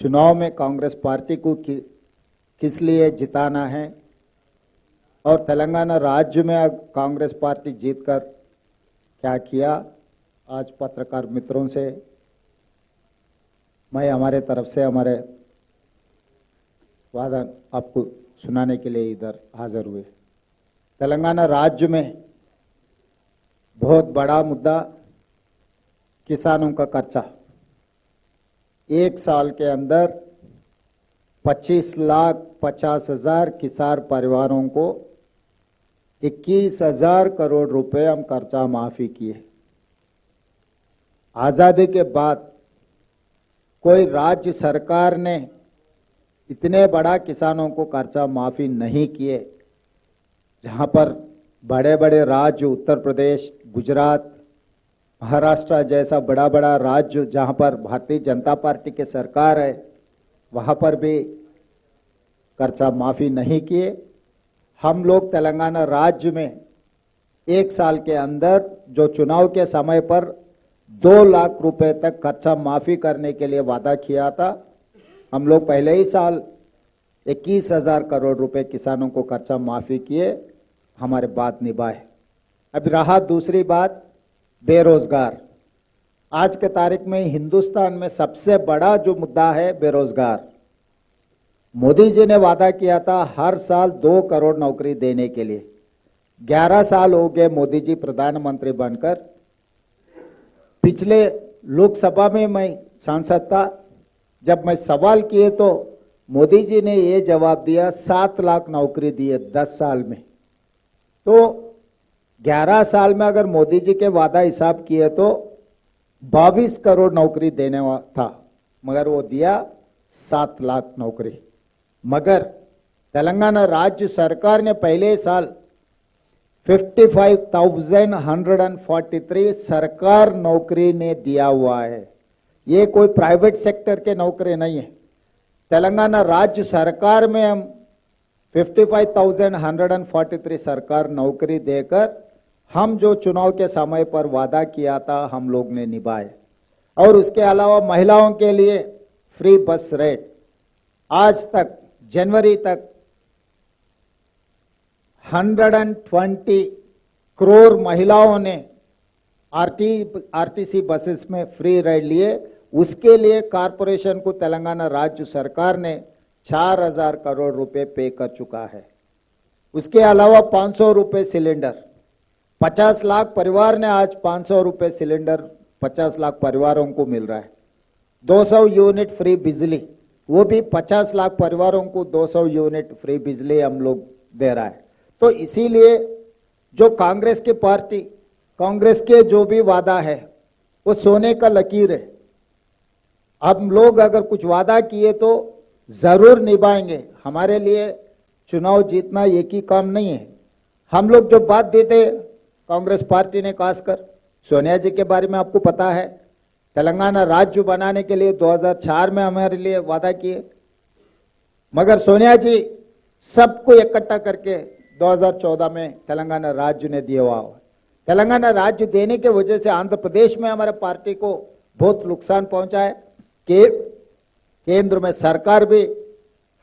चुनाव में कांग्रेस पार्टी को किस लिए जिताना है और तेलंगाना राज्य में कांग्रेस पार्टी जीतकर क्या किया, आज पत्रकार मित्रों से मैं हमारे तरफ से हमारे वादन आपको सुनाने के लिए इधर हाजिर हुए। तेलंगाना राज्य में बहुत बड़ा मुद्दा किसानों का कर्जा। एक साल के अंदर 25,50,000 किसान परिवारों को 21,000 करोड़ रुपए हम कर्जा माफी किए। आज़ादी के बाद कोई राज्य सरकार ने इतने बड़ा किसानों को कर्जा माफी नहीं किए। जहां पर बड़े बड़े राज्य उत्तर प्रदेश, गुजरात, महाराष्ट्र जैसा बड़ा बड़ा राज्य जहां पर भारतीय जनता पार्टी की सरकार है, वहां पर भी कर्जा माफी नहीं किए। हम लोग तेलंगाना राज्य में एक साल के अंदर जो चुनाव के समय पर 2 लाख रुपए तक कर्जा माफी करने के लिए वादा किया था, हम लोग पहले ही साल 21,000 करोड़ रुपए किसानों को कर्जा माफी किए, हमारे बात निभाए। अब रहा दूसरी बात, बेरोजगार। आज के तारीख में हिंदुस्तान में सबसे बड़ा जो मुद्दा है बेरोजगार। मोदी जी ने वादा किया था हर साल 2 करोड़ नौकरी देने के लिए। 11 साल हो गए मोदी जी प्रधानमंत्री बनकर। पिछले लोकसभा में मैं सांसद था, जब मैं सवाल किए तो मोदी जी ने ये जवाब दिया 7 लाख नौकरी दिए 10 साल में। तो 11 साल में अगर मोदी जी के वादा हिसाब किए तो 22 करोड़ नौकरी देने वाला था, मगर वो दिया 7 लाख नौकरी। मगर तेलंगाना राज्य सरकार ने पहले साल 55,143 सरकार नौकरी ने दिया हुआ है। ये कोई प्राइवेट सेक्टर के नौकरी नहीं है। तेलंगाना राज्य सरकार में हम 55,143 सरकार नौकरी देकर हम जो चुनाव के समय पर वादा किया था हम लोग ने निभाए। और उसके अलावा महिलाओं के लिए फ्री बस रेट, आज तक जनवरी तक 120 करोड़ महिलाओं ने आरटीसी बसेस में फ्री राइड लिए। उसके लिए कारपोरेशन को तेलंगाना राज्य सरकार ने 4,000 करोड़ रुपए पे कर चुका है। उसके अलावा 500 रुपए सिलेंडर, 50 लाख परिवार ने आज 500 रुपए सिलेंडर 50 लाख परिवारों को मिल रहा है। 200 यूनिट फ्री बिजली, वो भी 50 लाख परिवारों को 200 यूनिट फ्री बिजली हम लोग दे रहा है। तो इसीलिए जो कांग्रेस की पार्टी, कांग्रेस के जो भी वादा है वो सोने का लकीर है। हम लोग अगर कुछ वादा किए तो जरूर निभाएंगे। हमारे लिए चुनाव जीतना एक ही काम नहीं है। हम लोग जो बात देते कांग्रेस पार्टी ने, खासकर सोनिया जी के बारे में आपको पता है, तेलंगाना राज्य बनाने के लिए 2004 में हमारे लिए वादा किए, मगर सोनिया जी सबको इकट्ठा करके 2014 में तेलंगाना राज्य ने दिया हुआ। तेलंगाना राज्य देने के वजह से आंध्र प्रदेश में हमारे पार्टी को बहुत नुकसान पहुंचा है कि केंद्र में सरकार भी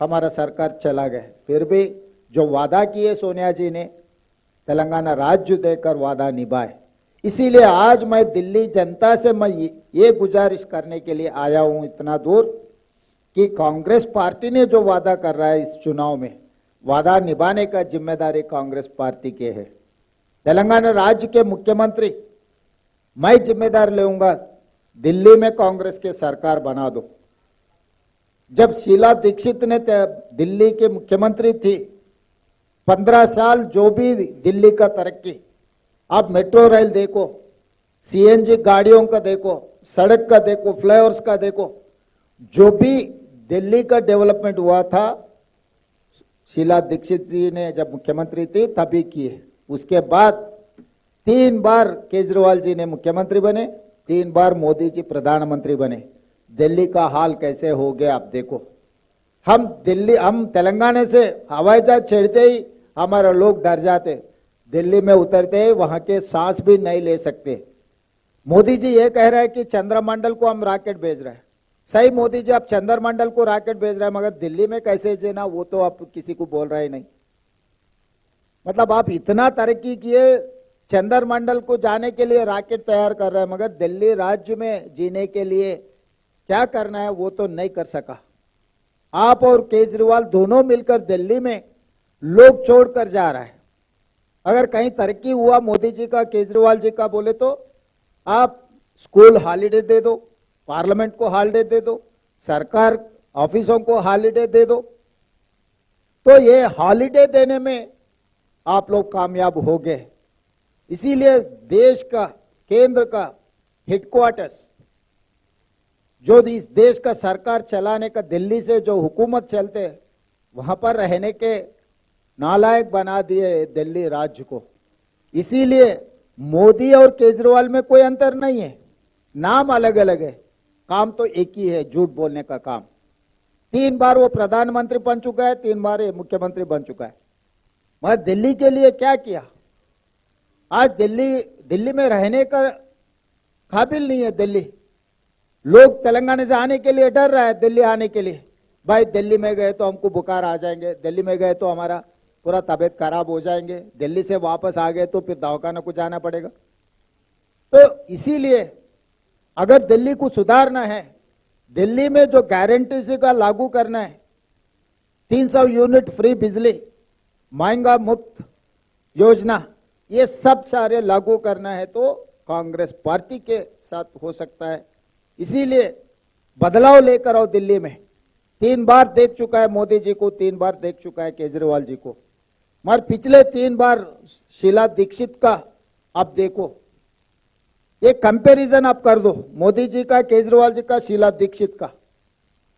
हमारा सरकार चला गया। फिर भी जो वादा किए सोनिया जी ने, तेलंगाना राज्य देकर वादा निभाए। इसीलिए आज मैं दिल्ली जनता से मैं ये गुजारिश करने के लिए आया हूं इतना दूर कि कांग्रेस पार्टी ने जो वादा कर रहा है इस चुनाव में, वादा निभाने का जिम्मेदारी कांग्रेस पार्टी के है। तेलंगाना राज्य के मुख्यमंत्री मैं जिम्मेदार लूंगा, दिल्ली में कांग्रेस के सरकार बना दो। जब शीला दीक्षित ने दिल्ली के मुख्यमंत्री थी, 15 साल जो भी दिल्ली का तरक्की, आप मेट्रो रेल देखो, सीएनजी गाड़ियों का देखो, सड़क का देखो, फ्लाईओवर्स का देखो, जो भी दिल्ली का डेवलपमेंट हुआ था शीला दीक्षित जी ने जब मुख्यमंत्री थी तभी किए। उसके बाद 3 बार केजरीवाल जी ने मुख्यमंत्री बने, 3 बार मोदी जी प्रधानमंत्री बने। दिल्ली का हाल कैसे हो गया आप देखो। हम तेलंगाना से हवाई जहाज छेड़ते ही हमारे लोग डर जाते, दिल्ली में उतरते ही वहां के सांस भी नहीं ले सकते। मोदी जी ये कह रहे हैं कि चंद्रमंडल को हम रॉकेट भेज रहे हैं। सही मोदी जी, आप चंद्रमंडल को रॉकेट भेज रहे हैं, मगर दिल्ली में कैसे देना वो तो आप किसी को बोल रहे नहीं। मतलब आप इतना तरक्की किए, चंद्रमंडल को जाने के लिए रॉकेट तैयार कर रहे हैं, मगर दिल्ली राज्य में जीने के लिए क्या करना है वो तो नहीं कर सका। आप और केजरीवाल दोनों मिलकर दिल्ली में लोग छोड़कर जा रहा है। अगर कहीं तरक्की हुआ मोदी जी का, केजरीवाल जी का बोले तो आप स्कूल हॉलीडे दे दो, पार्लियामेंट को हॉलीडे दे दो, सरकार ऑफिसों को हॉलीडे दे दो, तो ये हॉलीडे देने में आप लोग कामयाब हो गए। इसीलिए देश का, केंद्र का हेडक्वार्टर्स, जो इस देश का सरकार चलाने का दिल्ली से जो हुकूमत चलते, वहां पर रहने के नालायक बना दिए दिल्ली राज्य को। इसीलिए मोदी और केजरीवाल में कोई अंतर नहीं है, नाम अलग अलग है, काम तो एक ही है, झूठ बोलने का काम। 3 बार वो प्रधानमंत्री बन चुका है, 3 बार ये मुख्यमंत्री बन चुका है, मगर दिल्ली के लिए क्या किया? आज दिल्ली में रहने का काबिल नहीं है दिल्ली। लोग तेलंगाना से आने के लिए डर रहा है, दिल्ली आने के लिए। भाई दिल्ली में गए तो हमको बुखार आ जाएंगे, दिल्ली में गए तो हमारा पूरा तबीयत खराब हो जाएंगे, दिल्ली से वापस आ गए तो फिर दवाखाना को जाना पड़ेगा। तो इसीलिए अगर दिल्ली को सुधारना है, दिल्ली में जो गारंटी का लागू करना है, 300 यूनिट फ्री बिजली, महंगा मुक्त योजना, ये सब सारे लागू करना है तो कांग्रेस पार्टी के साथ हो सकता है। इसीलिए बदलाव लेकर आओ दिल्ली में। 3 बार देख चुका है मोदी जी को, 3 बार देख चुका है केजरीवाल जी को, मगर पिछले 3 बार शीला दीक्षित का आप देखो, ये कंपैरिजन आप कर दो, मोदी जी का, केजरीवाल जी का, शीला दीक्षित का।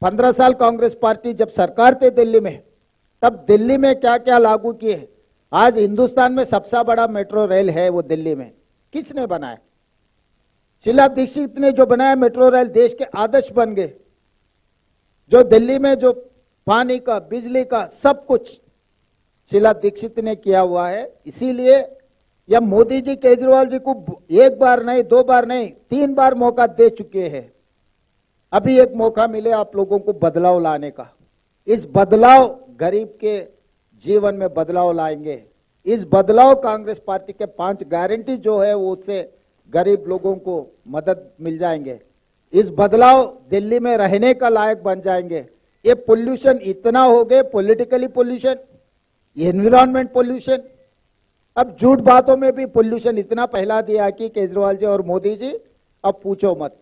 15 साल कांग्रेस पार्टी जब सरकार थे दिल्ली में, तब दिल्ली में क्या क्या लागू किए। आज हिंदुस्तान में सबसे बड़ा मेट्रो रेल है वो दिल्ली में, किसने बनाया? शीला दीक्षित ने जो बनाया मेट्रो रेल, देश के आदर्श बन गए। जो दिल्ली में जो पानी का, बिजली का, सब कुछ शीला दीक्षित ने किया हुआ है। इसीलिए या मोदी जी केजरीवाल जी को 1 बार नहीं, 2 बार नहीं, 3 बार मौका दे चुके हैं। अभी एक मौका मिले आप लोगों को बदलाव लाने का। इस बदलाव गरीब के जीवन में बदलाव लाएंगे। इस बदलाव कांग्रेस पार्टी के 5 गारंटी जो है वो उससे गरीब लोगों को मदद मिल जाएंगे। इस बदलाव दिल्ली में रहने का लायक बन जाएंगे। ये पोल्यूशन इतना हो गए, पॉलिटिकली पोल्यूशन, एनवायरमेंट पोल्यूशन, अब झूठ बातों में भी पोल्यूशन इतना फैला दिया कि केजरीवाल जी और मोदी जी अब पूछो मत।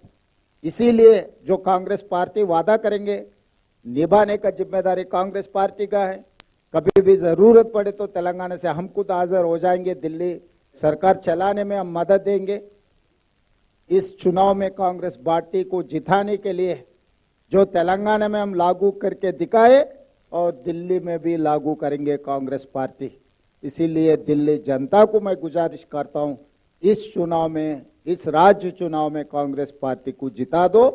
इसीलिए जो कांग्रेस पार्टी वादा करेंगे निभाने का जिम्मेदारी कांग्रेस पार्टी का है। कभी भी जरूरत पड़े तो तेलंगाना से हम खुद हाजिर हो जाएंगे, दिल्ली सरकार चलाने में हम मदद देंगे। इस चुनाव में कांग्रेस पार्टी को जिताने के लिए जो तेलंगाना में हम लागू करके दिखाए और दिल्ली में भी लागू करेंगे कांग्रेस पार्टी। इसीलिए दिल्ली जनता को मैं गुजारिश करता हूं, इस चुनाव में, इस राज्य चुनाव में कांग्रेस पार्टी को जिता दो।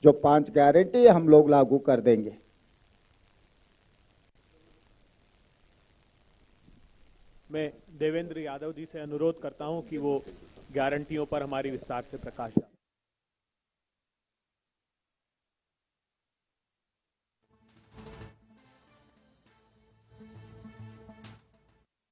जो 5 गारंटी हम लोग लागू कर देंगे। मैं देवेंद्र यादव जी से अनुरोध करता हूं कि वो गारंटियों पर हमारी विस्तार से प्रकाश डालें।